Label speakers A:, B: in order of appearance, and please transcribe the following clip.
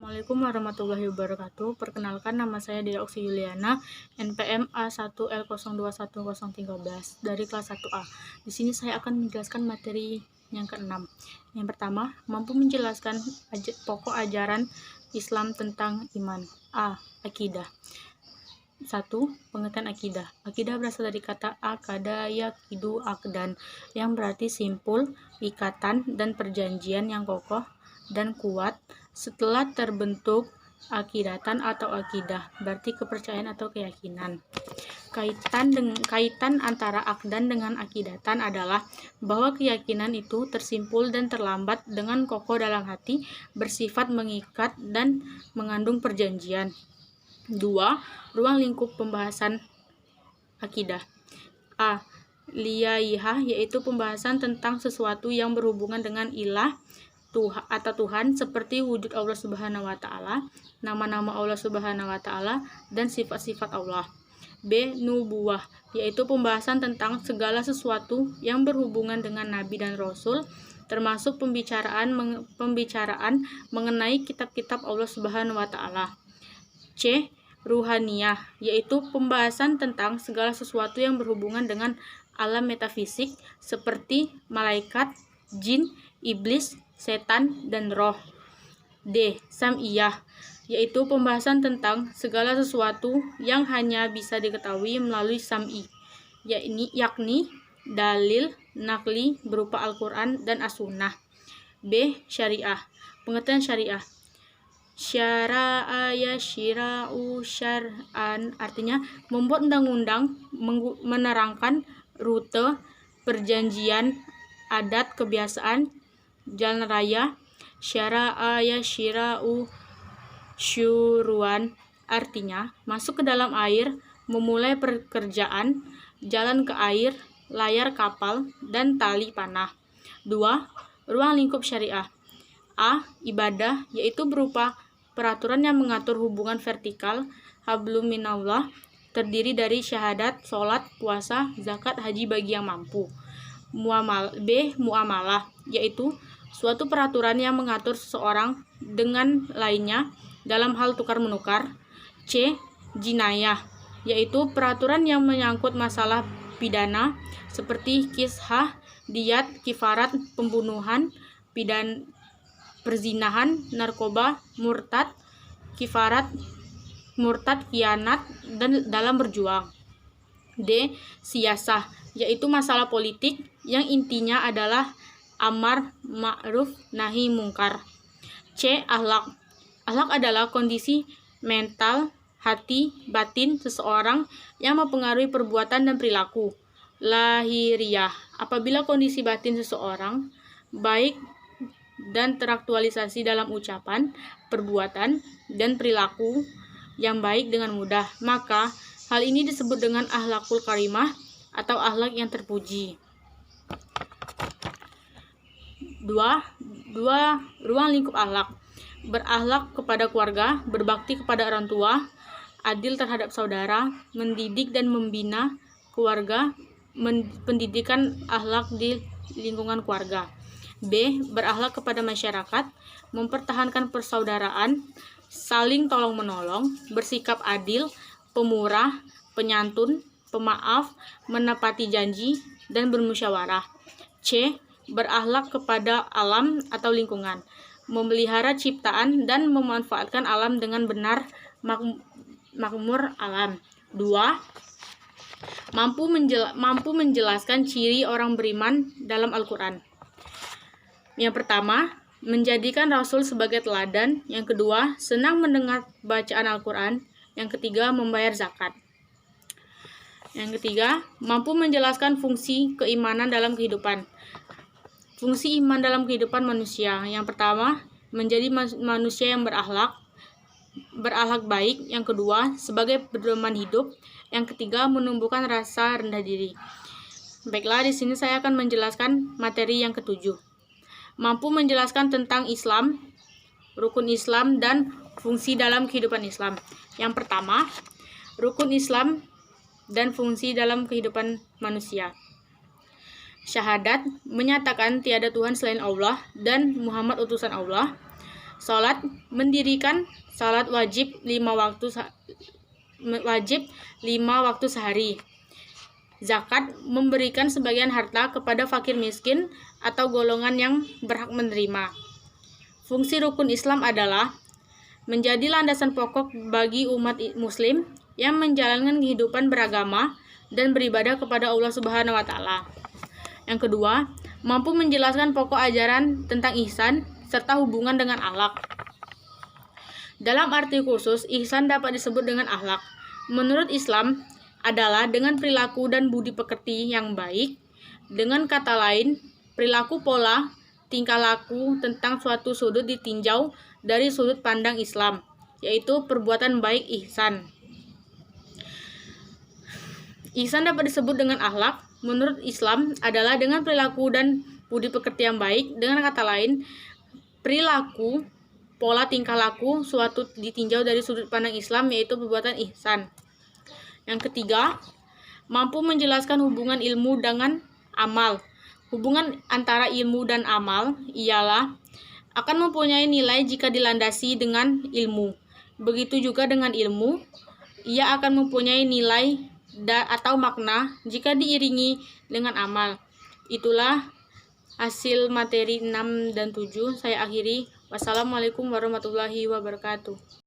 A: Assalamualaikum warahmatullahi wabarakatuh. Perkenalkan, nama saya Dea Oksi Yuliana, NPM A1L021013 dari kelas 1A. Di sini saya akan menjelaskan materi yang keenam. Yang pertama, mampu menjelaskan pokok ajaran Islam tentang iman. A. Akidah. 1. Pengertian akidah. Akidah berasal dari kata akada yakidu akdan, yang berarti simpul, ikatan, dan perjanjian yang kokoh dan kuat setelah terbentuk. Akidatan atau akidah berarti kepercayaan atau keyakinan. Kaitan antara akdan dengan akidatan adalah bahwa keyakinan itu tersimpul dan terlambat dengan kokoh dalam hati, bersifat mengikat dan mengandung perjanjian. 2. Ruang lingkup pembahasan akidah. A. Liyaihah, yaitu pembahasan tentang sesuatu yang berhubungan dengan ilah atau Tuhan, seperti wujud Allah Subhanahu wa Ta'ala, nama-nama Allah Subhanahu wa Ta'ala, dan sifat-sifat Allah. B. Nubuwah, yaitu pembahasan tentang segala sesuatu yang berhubungan dengan Nabi dan Rasul, termasuk pembicaraan mengenai kitab-kitab Allah Subhanahu wa Ta'ala. C. Ruhaniyah, yaitu pembahasan tentang segala sesuatu yang berhubungan dengan alam metafisik, seperti malaikat, jin, iblis, setan, dan roh. D. Sam'iyah, yaitu pembahasan tentang segala sesuatu yang hanya bisa diketahui melalui sam'i, yakni dalil nakli berupa Al-Quran dan As-Sunnah. B. Syariah. Pengertian syariah. Syara'a yashira'u syar'an, artinya membuat undang-undang, menerangkan rute, perjanjian, adat, kebiasaan, jalan raya. Syara'a yashira'u syuruan, artinya masuk ke dalam air, memulai pekerjaan, jalan ke air, layar kapal, dan tali panah. 2. Ruang lingkup syariah. A. Ibadah, yaitu berupa peraturan yang mengatur hubungan vertikal hablum minallah, terdiri dari syahadat, sholat, puasa, zakat, haji bagi yang mampu. B. Muamalah, yaitu suatu peraturan yang mengatur seseorang dengan lainnya dalam hal tukar-menukar. C. Jinayah, yaitu peraturan yang menyangkut masalah pidana, seperti kisah, diyat, kifarat, pembunuhan, perzinahan, narkoba, murtad, kifarat, murtad, khianat, dan dalam berjuang. D. Siyasah, yaitu masalah politik yang intinya adalah amar ma'ruf nahi mungkar. C. Akhlak. Akhlak adalah kondisi mental, hati, batin seseorang yang mempengaruhi perbuatan dan perilaku. Lahiriah, apabila kondisi batin seseorang baik dan teraktualisasi dalam ucapan, perbuatan, dan perilaku yang baik dengan mudah, maka hal ini disebut dengan akhlakul karimah atau akhlak yang terpuji. 2. Ruang lingkup akhlak. Berakhlak kepada keluarga, berbakti kepada orang tua, adil terhadap saudara, mendidik dan membina keluarga, pendidikan akhlak di lingkungan keluarga. B. Berakhlak kepada masyarakat, mempertahankan persaudaraan, saling tolong-menolong, bersikap adil, pemurah, penyantun, pemaaf, menepati janji, dan bermusyawarah. C. Berakhlak kepada alam atau lingkungan, memelihara ciptaan dan memanfaatkan alam dengan benar, makmur alam. 2. Mampu menjelaskan ciri orang beriman dalam Al-Quran. Yang pertama, menjadikan Rasul sebagai teladan. Yang kedua, senang mendengar bacaan Al-Quran. Yang ketiga, membayar zakat. Yang ketiga, mampu menjelaskan fungsi keimanan dalam kehidupan. Fungsi iman dalam kehidupan manusia. Yang pertama, menjadi manusia yang berakhlak baik. Yang kedua, sebagai pedoman hidup. Yang ketiga, menumbuhkan rasa rendah diri. Baiklah, di sini saya akan menjelaskan materi yang ketujuh. Mampu menjelaskan tentang Islam, rukun Islam, dan fungsi dalam kehidupan Islam. Yang pertama, rukun Islam dan fungsi dalam kehidupan manusia. Syahadat, menyatakan tiada Tuhan selain Allah dan Muhammad utusan Allah. Salat, mendirikan salat wajib 5 waktu sehari. Zakat, memberikan sebagian harta kepada fakir miskin atau golongan yang berhak menerima. Fungsi rukun Islam adalah menjadi landasan pokok bagi umat muslim yang menjalankan kehidupan beragama dan beribadah kepada Allah Subhanahu wa taala. Yang kedua, mampu menjelaskan pokok ajaran tentang ihsan serta hubungan dengan akhlak. Dalam arti khusus, ihsan dapat disebut dengan akhlak. Menurut Islam adalah dengan perilaku dan budi pekerti yang baik. Dengan kata lain, perilaku pola tingkah laku tentang suatu sudut ditinjau dari sudut pandang Islam, yaitu perbuatan baik ihsan. Ihsan dapat disebut dengan akhlak. Menurut Islam adalah dengan perilaku dan budi pekerti yang baik. Dengan kata lain, perilaku, pola tingkah laku suatu ditinjau dari sudut pandang Islam, yaitu perbuatan ihsan. Yang ketiga, mampu menjelaskan hubungan ilmu dengan amal. Hubungan antara ilmu dan amal ialah akan mempunyai nilai jika dilandasi dengan ilmu. Begitu juga dengan ilmu, ia akan mempunyai nilai atau makna jika diiringi dengan amal. Itulah hasil materi 6 dan 7. Saya akhiri. Wassalamualaikum warahmatullahi wabarakatuh.